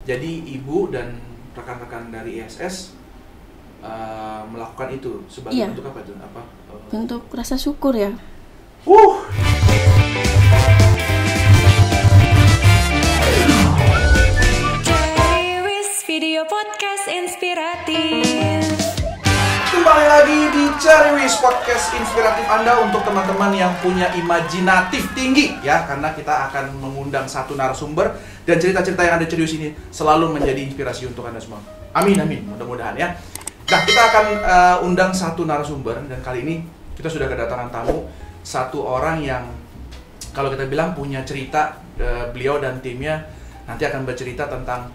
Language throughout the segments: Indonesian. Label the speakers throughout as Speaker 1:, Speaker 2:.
Speaker 1: Jadi ibu dan rekan-rekan dari ISS melakukan itu sebagai bentuk apa itu?
Speaker 2: Bentuk rasa syukur ya.
Speaker 3: Video podcast inspiratif.
Speaker 1: Kembali lagi di Ceriwis Podcast Inspiratif Anda untuk teman-teman yang punya imajinatif tinggi ya, karena kita akan mengundang satu narasumber dan cerita-cerita yang ada Ceriwis ini selalu menjadi inspirasi untuk Anda semua. Amin, mudah-mudahan ya. Nah, kita akan undang satu narasumber dan kali ini kita sudah kedatangan tamu, satu orang yang kalau kita bilang punya cerita, beliau dan timnya nanti akan bercerita tentang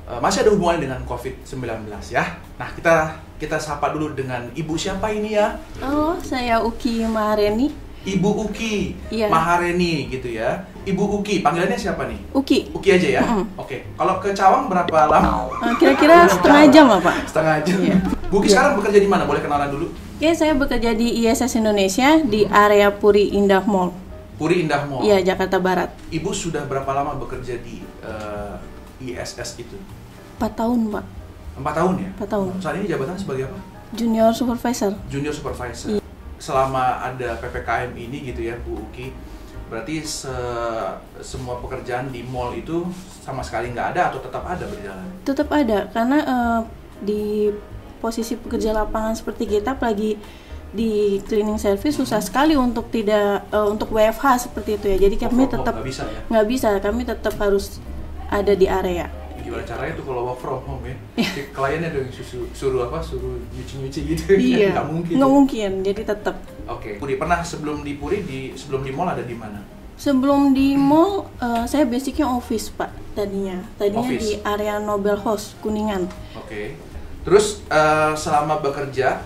Speaker 1: masih ada hubungannya dengan COVID-19 ya. Nah, kita sapa dulu dengan ibu siapa ini ya?
Speaker 2: Halo, saya Uki Mahareni.
Speaker 1: Ibu Uki Mahareni gitu ya. Ibu Uki, panggilannya siapa nih?
Speaker 2: Uki.
Speaker 1: Uki aja ya? Oke. Kalau ke Cawang berapa lama?
Speaker 2: Kira-kira setengah jam lah, Pak.
Speaker 1: Setengah jam? Iya. Bu Uki sekarang bekerja di mana? Boleh kenalan dulu?
Speaker 2: Ya, saya bekerja di ISS Indonesia di area Puri Indah Mall.
Speaker 1: Puri Indah Mall?
Speaker 2: Iya, Jakarta Barat.
Speaker 1: Ibu sudah berapa lama bekerja di ISS itu?
Speaker 2: 4 tahun, Pak.
Speaker 1: 4 tahun ya?
Speaker 2: 4 tahun.
Speaker 1: Saat ini jabatan sebagai apa?
Speaker 2: Junior Supervisor.
Speaker 1: Junior Supervisor.
Speaker 2: Iya.
Speaker 1: Selama ada PPKM ini gitu ya, Bu Uki, berarti semua pekerjaan di mall itu sama sekali nggak ada atau tetap ada berjalan?
Speaker 2: Tetap ada, karena di posisi pekerja lapangan seperti kita, apalagi di cleaning service susah sekali untuk untuk WFH seperti itu ya. Jadi kami tetap nggak bisa, kami tetap harus ada di area.
Speaker 1: Gimana caranya tuh kalau work from home ya? Si kliennya dong suruh nyuci-nyuci gitu.
Speaker 2: Iya.
Speaker 1: Nggak mungkin.
Speaker 2: Nggak mungkin, jadi tetap.
Speaker 1: Oke. Puri pernah sebelum di Puri, sebelum di mall ada di mana?
Speaker 2: Sebelum di mall, saya basicnya office, Pak. Tadinya office. Di area Nobel House Kuningan.
Speaker 1: Oke. Terus selama bekerja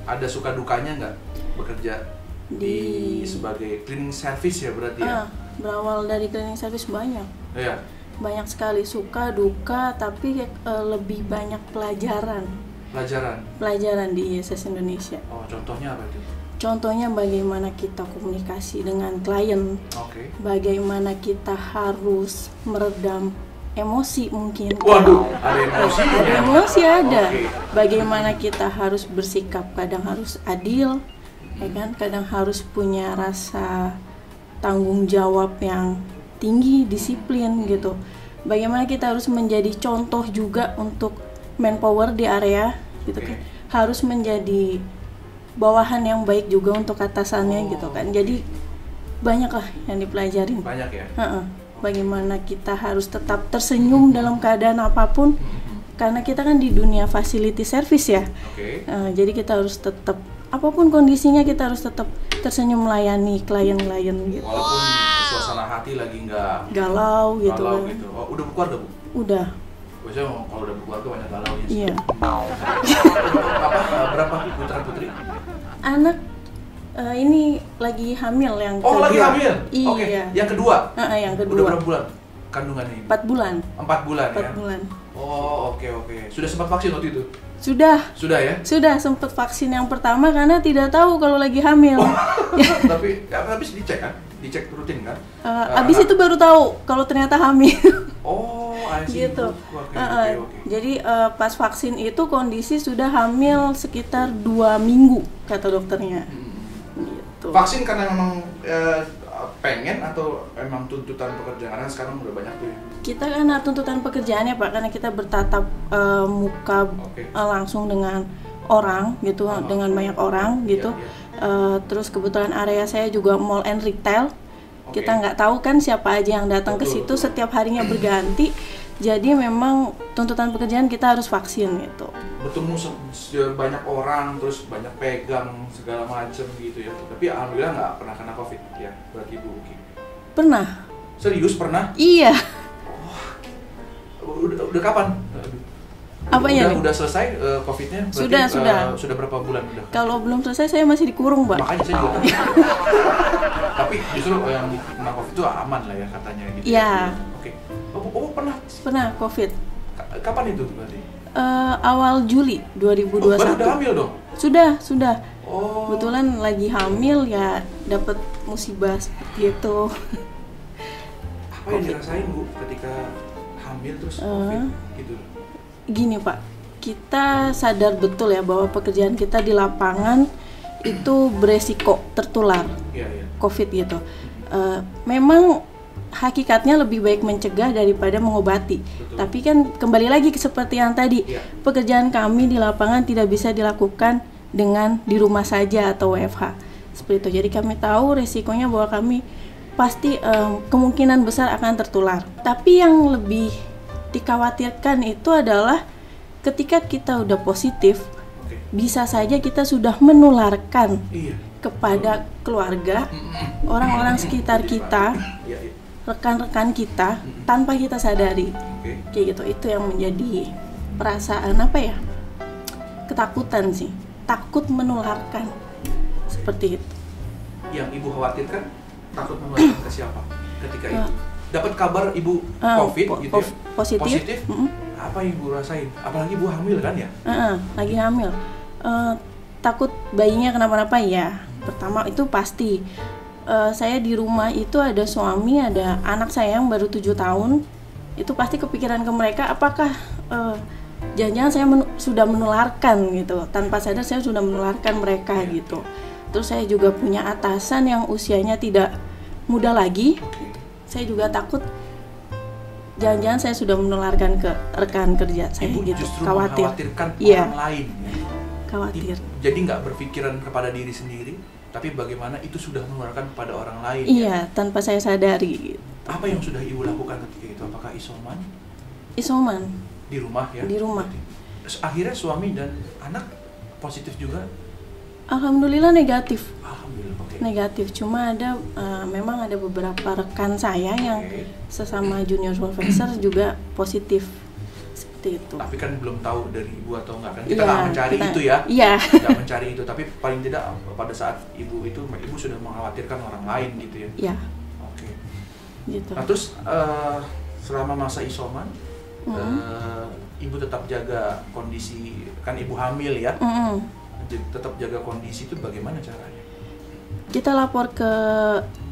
Speaker 1: ada suka dukanya nggak bekerja di sebagai cleaning service ya berarti ya?
Speaker 2: Berawal dari cleaning service banyak.
Speaker 1: Iya.
Speaker 2: Banyak sekali suka duka, tapi lebih banyak pelajaran di ISS Indonesia.
Speaker 1: Oh, contohnya apa itu?
Speaker 2: Contohnya bagaimana kita komunikasi dengan klien, bagaimana kita harus meredam emosi mungkin.
Speaker 1: Waduh, ada emosi.
Speaker 2: Ada emosi ada. Bagaimana kita harus bersikap, kadang harus adil, ya kan? Kadang harus punya rasa tanggung jawab yang tinggi, disiplin gitu. Bagaimana kita harus menjadi contoh juga untuk manpower di area gitu kan. Harus menjadi bawahan yang baik juga untuk atasannya gitu kan. Jadi banyak lah yang dipelajarin.
Speaker 1: Banyak ya?
Speaker 2: Bagaimana kita harus tetap tersenyum dalam keadaan apapun. Karena kita kan di dunia facility service ya. Jadi kita harus tetap, apapun kondisinya kita harus tetap tersenyum melayani klien-klien gitu.
Speaker 1: Walaupun suasana hati lagi nggak
Speaker 2: galau gitu.
Speaker 1: Oh, udah berkeluarga, Bu?
Speaker 2: Udah.
Speaker 1: Biasanya kalau udah berkeluarga banyak galaunya sih.
Speaker 2: Iya.
Speaker 1: Berapa putra-putri?
Speaker 2: Anak ini lagi hamil yang kedua.
Speaker 1: Oh, lagi hamil?
Speaker 2: Iya.
Speaker 1: Yang kedua?
Speaker 2: Yang kedua.
Speaker 1: Udah berapa bulan kandungannya ini?
Speaker 2: 4 bulan.
Speaker 1: 4 bulan ya?
Speaker 2: 4 bulan.
Speaker 1: Oh, oke. Sudah sempat vaksin waktu itu?
Speaker 2: Sudah ya? Sudah sempat vaksin yang pertama karena tidak tahu kalau lagi hamil.
Speaker 1: Tapi dicek kan? Dicek rutin kan?
Speaker 2: Abis itu baru tahu kalau ternyata hamil.
Speaker 1: Oh, gitu. Okay.
Speaker 2: Jadi pas vaksin itu kondisi sudah hamil sekitar 2 minggu kata dokternya. Gitu.
Speaker 1: Vaksin karena memang pengen atau emang tuntutan pekerjaan? Karena sekarang udah banyak tuh ya.
Speaker 2: Kita karena tuntutan pekerjaannya, Pak, karena kita bertatap muka langsung dengan orang gitu, dengan banyak orang gitu. Terus kebetulan area saya juga mall and retail. Kita nggak tahu kan siapa aja yang datang ke situ, setiap harinya berganti. Jadi memang tuntutan pekerjaan kita harus vaksin gitu.
Speaker 1: Bertemu banyak orang, terus banyak pegang segala macam gitu ya. Tapi alhamdulillah nggak pernah kena COVID ya, berarti Bu Uki?
Speaker 2: Pernah.
Speaker 1: Serius pernah?
Speaker 2: Iya.
Speaker 1: Udah kapan?
Speaker 2: Apanya?
Speaker 1: Udah selesai COVID-nya?
Speaker 2: Sudah.
Speaker 1: Sudah berapa bulan udah?
Speaker 2: Kalau belum selesai saya masih dikurung, Pak.
Speaker 1: Makanya saya juga. Tapi justru yang kena COVID itu aman lah ya katanya gitu.
Speaker 2: Iya.
Speaker 1: Oke. Oh, pernah?
Speaker 2: Pernah COVID.
Speaker 1: Kapan itu berarti?
Speaker 2: Awal Juli 2021.
Speaker 1: Baru udah hamil dong?
Speaker 2: Sudah. Kebetulan lagi hamil ya, dapat musibah seperti itu.
Speaker 1: Apa yang dirasain, Bu, ketika hamil terus COVID gitu.
Speaker 2: Gini Pak, kita sadar betul ya bahwa pekerjaan kita di lapangan itu beresiko tertular COVID gitu. Memang hakikatnya lebih baik mencegah daripada mengobati.
Speaker 1: Betul.
Speaker 2: Tapi kan kembali lagi seperti yang tadi, pekerjaan kami di lapangan tidak bisa dilakukan dengan di rumah saja atau WFH seperti itu. Jadi kami tahu resikonya bahwa kami pasti kemungkinan besar akan tertular. Tapi yang lebih dikhawatirkan itu adalah ketika kita udah positif, bisa saja kita sudah menularkan kepada keluarga, orang-orang sekitar kita, rekan-rekan kita tanpa kita sadari. Kayak gitu. Itu yang menjadi perasaan apa ya? Ketakutan sih. Takut menularkan. Seperti itu.
Speaker 1: Yang Ibu khawatirkan takut menularkan ke siapa ketika itu? Dapat kabar Ibu COVID gitu ya? Positif? Apa yang Ibu rasain? Apalagi Ibu hamil kan ya?
Speaker 2: Lagi hamil. Takut bayinya kenapa-napa ya. Pertama itu pasti. Saya di rumah itu ada suami, ada anak saya yang baru 7 tahun. Itu pasti kepikiran ke mereka, apakah jangan-jangan saya sudah menularkan gitu. Tanpa sadar saya sudah menularkan mereka gitu. Terus saya juga punya atasan yang usianya tidak muda lagi. Saya juga takut jangan-jangan saya sudah menularkan ke rekan kerja saya.
Speaker 1: Ibu
Speaker 2: gitu.
Speaker 1: Justru
Speaker 2: Khawatir.
Speaker 1: mengkhawatirkan orang lain.
Speaker 2: Khawatir.
Speaker 1: Jadi nggak berpikiran kepada diri sendiri, tapi bagaimana itu sudah menularkan kepada orang lain.
Speaker 2: Iya, tanpa saya sadari. Gitu.
Speaker 1: Apa yang sudah Ibu lakukan ketika itu? Apakah isoman?
Speaker 2: Isoman.
Speaker 1: Di rumah ya?
Speaker 2: Di rumah.
Speaker 1: Akhirnya suami dan anak positif juga?
Speaker 2: Alhamdulillah negatif.
Speaker 1: Alhamdulillah,
Speaker 2: Negatif. Cuma ada memang ada beberapa rekan saya yang sesama junior supervisor juga positif. Seperti itu.
Speaker 1: Tapi kan belum tahu dari Ibu atau enggak kan? Kita nggak mencari itu ya?
Speaker 2: Iya.
Speaker 1: Nggak mencari itu, tapi paling tidak pada saat Ibu sudah mengkhawatirkan orang lain gitu ya?
Speaker 2: Iya.
Speaker 1: Oke.
Speaker 2: Gitu.
Speaker 1: Nah terus selama masa isoman, Ibu tetap jaga kondisi, kan Ibu hamil ya? Tetap jaga kondisi itu bagaimana caranya?
Speaker 2: Kita lapor ke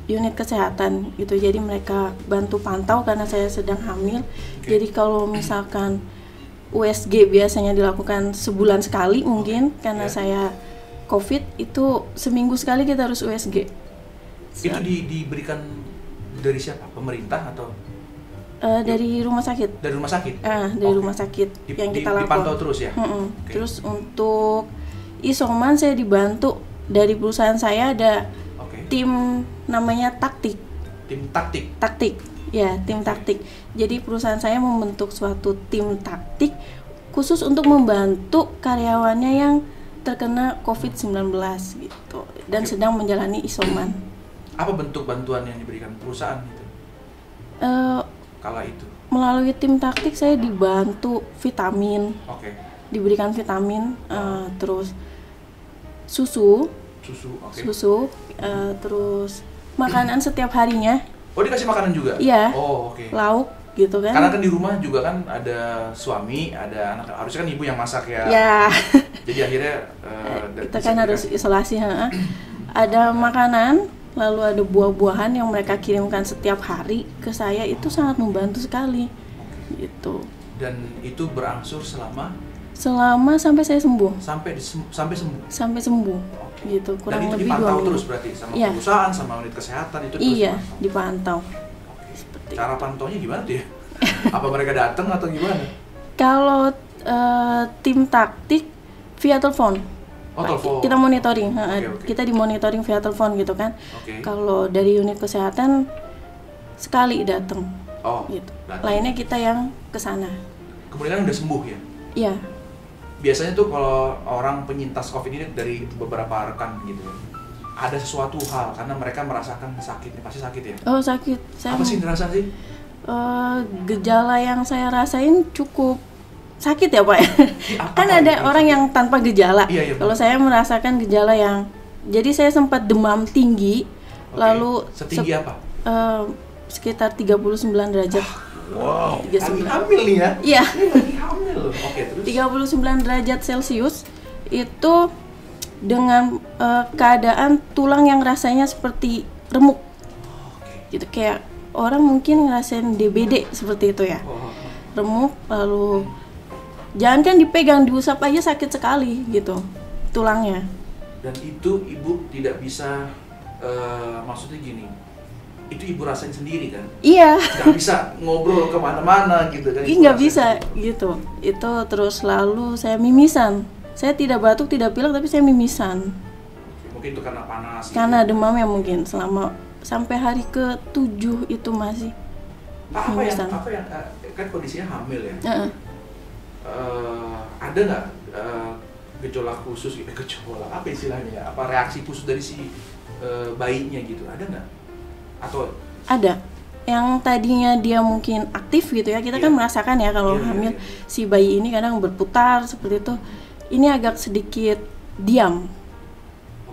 Speaker 2: unit kesehatan gitu, jadi mereka bantu pantau karena saya sedang hamil. Jadi kalau misalkan USG biasanya dilakukan sebulan sekali mungkin, karena saya COVID itu seminggu sekali kita harus USG.
Speaker 1: Itu diberikan dari siapa? Pemerintah atau?
Speaker 2: Dari rumah sakit.
Speaker 1: Dari rumah sakit?
Speaker 2: Dari rumah sakit yang kita lapor.
Speaker 1: Dipantau terus ya?
Speaker 2: Terus untuk isoman saya dibantu dari perusahaan saya, ada tim namanya taktik.
Speaker 1: Tim taktik?
Speaker 2: Taktik, ya tim taktik. Jadi perusahaan saya membentuk suatu tim taktik khusus untuk membantu karyawannya yang terkena COVID-19 gitu dan sedang menjalani isoman.
Speaker 1: Apa bentuk bantuan yang diberikan perusahaan itu? Kala itu?
Speaker 2: Melalui tim taktik saya dibantu vitamin. Diberikan vitamin, terus susu, terus makanan setiap harinya.
Speaker 1: Oh, dikasih makanan juga?
Speaker 2: Iya.
Speaker 1: Oh,
Speaker 2: lauk gitu kan.
Speaker 1: Karena kan di rumah juga kan ada suami, ada anak, harusnya kan ibu yang masak ya.
Speaker 2: Iya.
Speaker 1: Jadi akhirnya
Speaker 2: kita kan harus isolasi. Ada makanan, lalu ada buah-buahan yang mereka kirimkan setiap hari ke saya, itu sangat membantu sekali. Gitu.
Speaker 1: Dan itu berangsur selama
Speaker 2: sampai saya sembuh.
Speaker 1: Sampai sembuh.
Speaker 2: Sampai sembuh. Gitu, kurang
Speaker 1: dan itu
Speaker 2: lebih 2
Speaker 1: dipantau
Speaker 2: minggu.
Speaker 1: terus berarti sama perusahaan, sama unit kesehatan itu terus.
Speaker 2: Iya, dipantau.
Speaker 1: Cara pantaunya gimana tuh ya? Apa mereka datang atau gimana?
Speaker 2: Kalau tim taktik via telepon.
Speaker 1: Telepon.
Speaker 2: Kita monitoring, kita dimonitoring via telepon gitu kan. Kalau dari unit kesehatan sekali datang. Gitu. Lainnya kita yang ke sana.
Speaker 1: Kemudian udah sembuh ya?
Speaker 2: Iya.
Speaker 1: Biasanya tuh kalau orang penyintas COVID ini dari beberapa rekan gitu ya, ada sesuatu hal karena mereka merasakan sakit, pasti sakit ya?
Speaker 2: Oh, sakit.
Speaker 1: Apa sih yang dirasa sih?
Speaker 2: Gejala yang saya rasain cukup sakit ya Pak. Kan ada orang yang tanpa gejala.
Speaker 1: Iya,
Speaker 2: kalau saya merasakan gejala yang, jadi saya sempat demam tinggi, lalu
Speaker 1: setinggi apa?
Speaker 2: Sekitar 39 derajat.
Speaker 1: Wow, lagi hamil nih ya?
Speaker 2: Iya.
Speaker 1: Lagi hamil. Terus?
Speaker 2: 39 derajat Celcius itu dengan keadaan tulang yang rasanya seperti remuk. Gitu, kayak orang mungkin ngerasain DBD seperti itu ya. remuk, lalu jangan kan dipegang, diusap aja sakit sekali gitu tulangnya.
Speaker 1: Dan itu ibu tidak bisa, maksudnya gini, itu ibu rasain sendiri kan?
Speaker 2: Iya.
Speaker 1: Nggak bisa ngobrol kemana-mana gitu kan?
Speaker 2: Iya, nggak bisa gitu. Itu terus lalu saya mimisan. Saya tidak batuk, tidak pilek, tapi saya mimisan.
Speaker 1: Mungkin itu karena panas.
Speaker 2: Karena
Speaker 1: gitu.
Speaker 2: demamnya mungkin selama sampai hari ke-7 itu masih.
Speaker 1: Apa yang kan kondisinya hamil ya? Ada nggak gejolak khusus, gejolak apa istilahnya ya? Apa reaksi khusus dari si bayinya gitu? Ada nggak? Atau
Speaker 2: ada yang tadinya dia mungkin aktif gitu ya, kita kan merasakan ya kalau hamil si bayi ini kadang berputar seperti itu. Ini agak sedikit diam,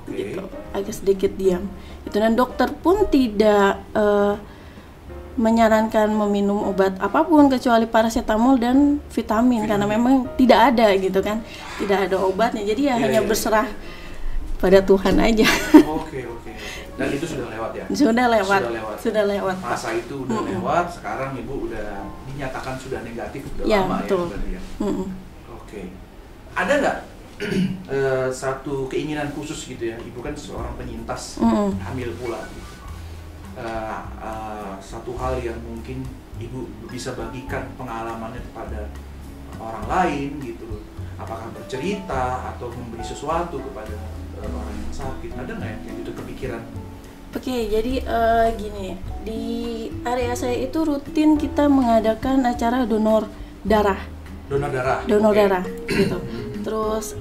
Speaker 2: gitu, agak sedikit diam. Itu dan dokter pun tidak menyarankan meminum obat apapun kecuali paracetamol dan vitamin karena memang tidak ada gitu kan, tidak ada obatnya. Jadi ya hanya berserah pada Tuhan aja.
Speaker 1: Oke. Dan itu sudah lewat ya?
Speaker 2: Sudah lewat.
Speaker 1: Masa itu udah lewat, sekarang ibu udah dinyatakan sudah negatif, udah
Speaker 2: ya,
Speaker 1: lama
Speaker 2: betul.
Speaker 1: ya berarti ya? Oke. Ada nggak satu keinginan khusus gitu ya? Ibu kan seorang penyintas, hamil pula gitu. Satu hal yang mungkin ibu bisa bagikan pengalamannya kepada orang lain gitu, apakah bercerita atau memberi sesuatu kepada orang yang sakit, ada nggak yang kayak gitu kepikiran?
Speaker 2: Oke, jadi gini, di area saya itu rutin kita mengadakan acara donor darah gitu. Terus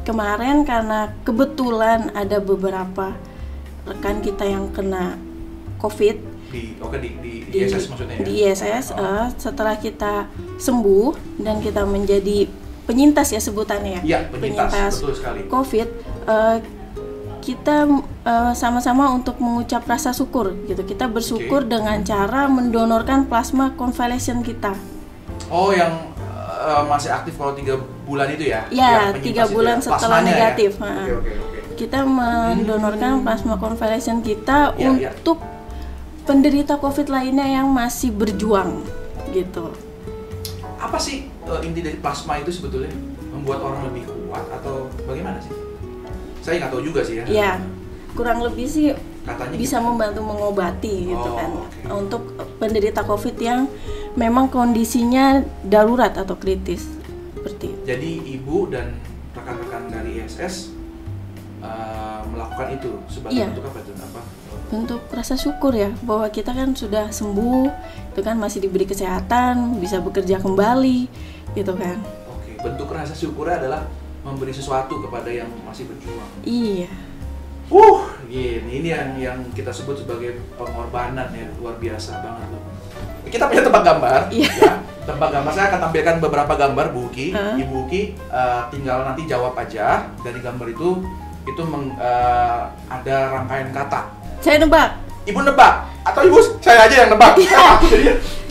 Speaker 2: kemarin karena kebetulan ada beberapa rekan kita yang kena COVID
Speaker 1: di ISS maksudnya ya?
Speaker 2: Di ISS, setelah kita sembuh dan kita menjadi penyintas ya sebutannya ya,
Speaker 1: iya, penyintas betul sekali.
Speaker 2: COVID, kita sama-sama untuk mengucap rasa syukur gitu. Kita bersyukur dengan cara mendonorkan plasma convalescent kita. Oh,
Speaker 1: yang masih aktif kalau 3 bulan itu ya?
Speaker 2: Ya, 3 bulan
Speaker 1: ya?
Speaker 2: setelah negatif.
Speaker 1: Ya? Oke.
Speaker 2: Kita mendonorkan plasma convalescent kita untuk penderita COVID lainnya yang masih berjuang gitu.
Speaker 1: Apa sih inti dari plasma itu sebetulnya? Membuat orang lebih kuat atau bagaimana sih? Saya nggak tahu juga sih ya.
Speaker 2: Ya, kurang lebih sih
Speaker 1: katanya
Speaker 2: bisa
Speaker 1: gitu.
Speaker 2: Membantu mengobati gitu kan. Untuk penderita COVID yang memang kondisinya darurat atau kritis seperti itu.
Speaker 1: Jadi ibu dan rekan-rekan dari ISS melakukan itu sebagai bentuk apa itu?
Speaker 2: Bentuk rasa syukur ya, bahwa kita kan sudah sembuh, itu kan masih diberi kesehatan, bisa bekerja kembali gitu kan.
Speaker 1: Oke, bentuk rasa syukurnya adalah memberi sesuatu kepada yang masih berjuang.
Speaker 2: Iya.
Speaker 1: Ini yang kita sebut sebagai pengorbanan ya, luar biasa banget loh. Kita punya tebak gambar, ya. Tebak gambar, saya akan tampilkan beberapa gambar Bu Uki. Ibu Uki tinggal nanti jawab aja dari gambar itu ada rangkaian kata.
Speaker 2: Saya nebak.
Speaker 1: Ibu nebak atau ibu saya aja yang nebak?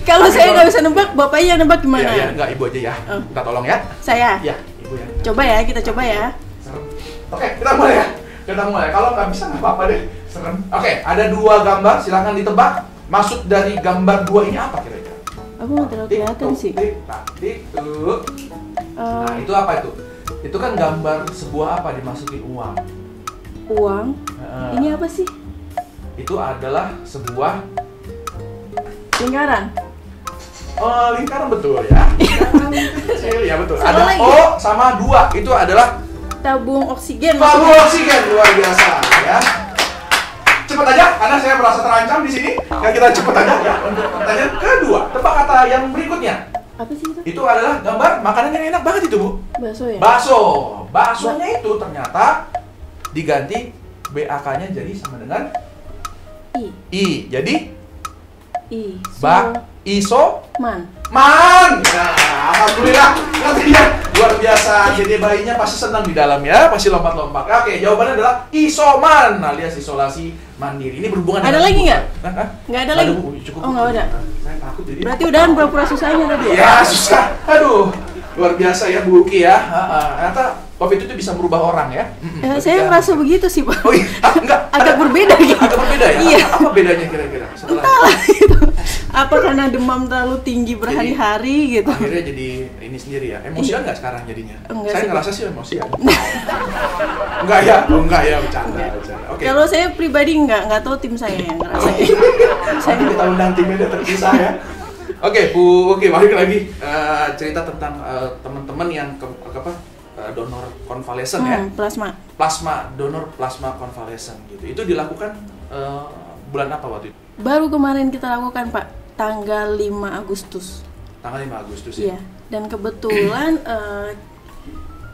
Speaker 2: Kalau saya nggak bisa nebak, bapaknya yang nebak gimana?
Speaker 1: Iya, enggak, ibu aja ya. Kita tolong ya.
Speaker 2: Saya.
Speaker 1: Ya, ibu ya.
Speaker 2: Coba ya, kita coba ya.
Speaker 1: Serem. Oke, kita mulai ya. Kalau nggak bisa nggak apa-apa deh. Serem. Oke, ada 2 gambar, silahkan ditebak. Maksud dari gambar 2 ini apa kira-kira?
Speaker 2: Aku nggak terlalu kelihatan sih.
Speaker 1: Nah, itu apa itu? Itu kan gambar sebuah apa dimasukin uang.
Speaker 2: Uang? Ini apa sih?
Speaker 1: Itu adalah sebuah
Speaker 2: lingkaran.
Speaker 1: Lingkaran betul ya. Lingkaran kecil ya betul.
Speaker 2: Sama
Speaker 1: ada
Speaker 2: lagi.
Speaker 1: O sama 2 itu adalah
Speaker 2: tabung oksigen.
Speaker 1: Tabung oksigen luar biasa ya. Cepet aja karena saya merasa terancam di sini. Ya kita cepet aja ya untuk pertanyaan kedua. Tebak kata yang berikutnya.
Speaker 2: Apa sih itu?
Speaker 1: Itu adalah gambar makanan yang enak banget itu Bu.
Speaker 2: Bakso ya?
Speaker 1: Baksonya itu ternyata diganti BAK-nya jadi sama dengan I. Jadi
Speaker 2: Man.
Speaker 1: Ya, alhamdulillah. Ngerti ya? Luar biasa. Jadi bayinya pasti senang di dalam ya, pasti lompat-lompat. Oke, jawabannya adalah isoman alias isolasi mandiri. Ini berhubungan
Speaker 2: ada
Speaker 1: dengan
Speaker 2: lagi nggak?
Speaker 1: Nggak
Speaker 2: ada lagi.
Speaker 1: Cukup.
Speaker 2: Oh, nggak ada.
Speaker 1: Saya takut jadi.
Speaker 2: Berarti udahan pura-pura susahnya tadi ya?
Speaker 1: Ya, susah. Aduh. Luar biasa ya Bu Uki ya. Ternyata COVID itu bisa merubah orang ya?
Speaker 2: Saya merasa begitu sih, Pak.
Speaker 1: Oh iya, enggak.
Speaker 2: Agak berbeda gitu.
Speaker 1: Agak berbeda ya?
Speaker 2: Iya.
Speaker 1: Apa bedanya kira-kira?
Speaker 2: Entahlah gitu. Apa karena demam terlalu tinggi berhari-hari gitu.
Speaker 1: Akhirnya jadi ini sendiri ya. Emosian nggak sekarang jadinya?
Speaker 2: Enggak
Speaker 1: Saya
Speaker 2: sih.
Speaker 1: ngerasa sih emosian. Enggak ya? Oh enggak ya, bercanda. Oke.
Speaker 2: Kalau saya pribadi nggak tahu tim saya yang ngerasain.
Speaker 1: Saya kita undang timnya udah terpisah ya. Oke, Bu, balik lagi cerita tentang teman-teman yang donor konvalesen ya. Donor plasma konvalesen gitu. Itu dilakukan bulan apa waktu itu?
Speaker 2: Baru kemarin kita lakukan, Pak, tanggal 5 Agustus.
Speaker 1: Tanggal 5 Agustus ya.
Speaker 2: Iya. Dan kebetulan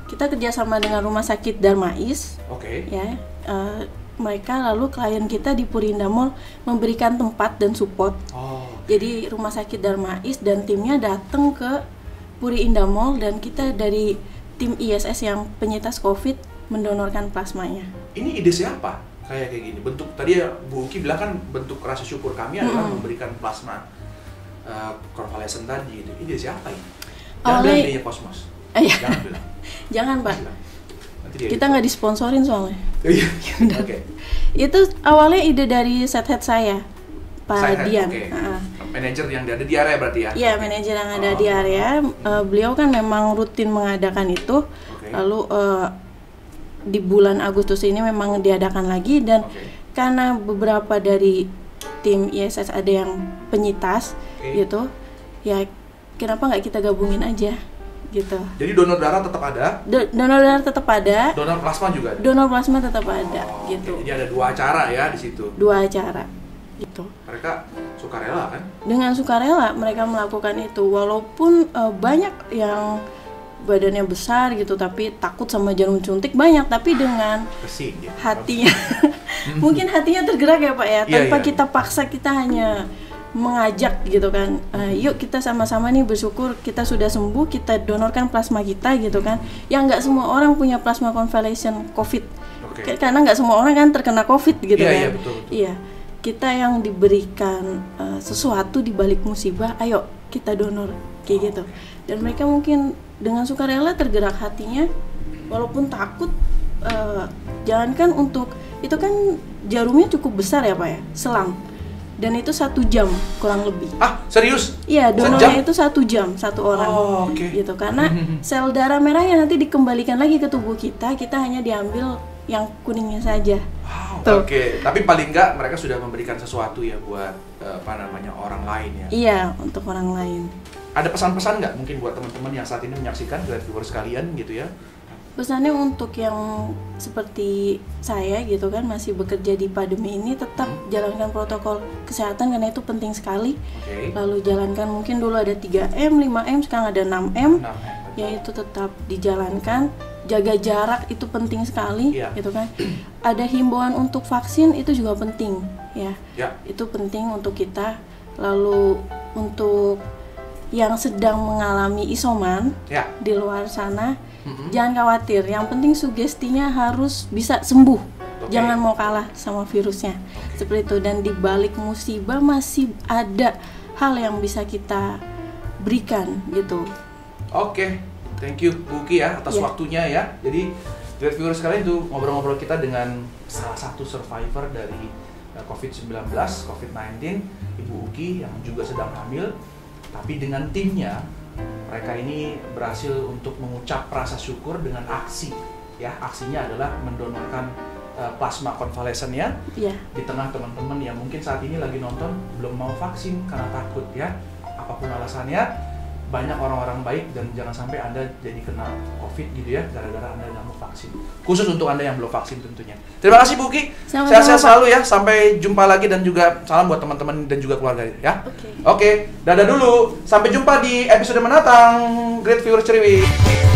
Speaker 2: kita kerjasama dengan Rumah Sakit Darmais.
Speaker 1: Oke.
Speaker 2: Ya. Mereka lalu klien kita di Purinda Mall memberikan tempat dan support. Jadi Rumah Sakit Darmais dan timnya datang ke Purinda Mall dan kita dari tim ISS yang penyintas COVID mendonorkan plasmanya.
Speaker 1: Ini ide siapa? Kayak gini. Bentuk tadi ya Bu Uki bilang kan bentuk rasa syukur kami adalah memberikan plasma konvalesen tadi. Ide siapa ini? Jangan bilang idenya Kosmos. Jangan bilang.
Speaker 2: Jangan, Pak. Kita nggak disponsorin soalnya.
Speaker 1: Iya. Oke.
Speaker 2: Itu awalnya ide dari set head saya, Pak Dian.
Speaker 1: Manajer yang ada di area berarti ya?
Speaker 2: Iya, manajer yang ada di area. Beliau kan memang rutin mengadakan itu. Lalu di bulan Agustus ini memang diadakan lagi dan karena beberapa dari tim ISS ada yang penyintas gitu, ya kenapa nggak kita gabungin aja? Gitu.
Speaker 1: Jadi donor darah tetap ada?
Speaker 2: Donor darah tetap ada.
Speaker 1: Donor plasma juga ada?
Speaker 2: Donor plasma tetap ada, gitu.
Speaker 1: Jadi ada 2 acara ya di situ?
Speaker 2: 2 acara, gitu.
Speaker 1: Mereka sukarela kan?
Speaker 2: Dengan sukarela mereka melakukan itu, walaupun banyak yang badannya besar gitu, tapi takut sama jarum suntik banyak, tapi dengan hatinya, mungkin hatinya tergerak ya Pak ya, tanpa kita paksa, kita hanya mengajak gitu kan, yuk kita sama-sama nih bersyukur kita sudah sembuh, kita donorkan plasma kita gitu kan. Yang nggak semua orang punya plasma convalescent COVID, karena nggak semua orang kan terkena COVID gitu kan.
Speaker 1: Iya, betul.
Speaker 2: Iya, kita yang diberikan sesuatu di balik musibah, ayo kita donor kayak gitu. Dan mereka mungkin dengan sukarela tergerak hatinya, walaupun takut. Jangankan untuk itu kan jarumnya cukup besar ya Pak ya, selang. Dan itu 1 jam kurang lebih.
Speaker 1: Ah, serius?
Speaker 2: Iya, donornya itu 1 jam, 1 orang. Gitu, karena sel darah merahnya nanti dikembalikan lagi ke tubuh kita, kita hanya diambil yang kuningnya saja.
Speaker 1: Oke, tapi paling enggak mereka sudah memberikan sesuatu ya buat orang lain ya.
Speaker 2: Iya, untuk orang lain.
Speaker 1: Ada pesan-pesan nggak mungkin buat teman-teman yang saat ini menyaksikan, Great Viewers sekalian gitu ya?
Speaker 2: Pesannya untuk yang seperti saya gitu kan, masih bekerja di pandemi ini, tetap jalankan protokol kesehatan karena itu penting sekali. Lalu jalankan, mungkin dulu ada 3M, 5M, sekarang ada 6M. Yaitu tetap dijalankan. Jaga jarak itu penting sekali gitu kan. Ada himbauan untuk vaksin itu juga penting ya. Itu penting untuk kita. Lalu untuk yang sedang mengalami isoman di luar sana, jangan khawatir, yang penting sugestinya harus bisa sembuh, jangan mau kalah sama virusnya, seperti itu. Dan di balik musibah masih ada hal yang bisa kita berikan gitu.
Speaker 1: Thank you Bu Uki ya atas waktunya ya. Jadi Great Viewers sekalian itu ngobrol-ngobrol kita dengan salah satu survivor dari COVID-19, Ibu Uki yang juga sedang hamil. Tapi dengan timnya, mereka ini berhasil untuk mengucap rasa syukur dengan aksi. Ya, aksinya adalah mendonorkan plasma konvalesennya di tengah teman-teman yang mungkin saat ini lagi nonton belum mau vaksin karena takut ya. Apapun alasannya, banyak orang-orang baik dan jangan sampai Anda jadi kena COVID gitu ya gara-gara Anda nggak mau vaksin. Khusus untuk Anda yang belum vaksin tentunya. Terima kasih Bu Uki. Sehat-sehat selalu ya. Sampai jumpa lagi dan juga salam buat teman-teman dan juga keluarga ya. Oke, dadah dulu. Sampai jumpa di episode mendatang Great Viewers Ceriwis.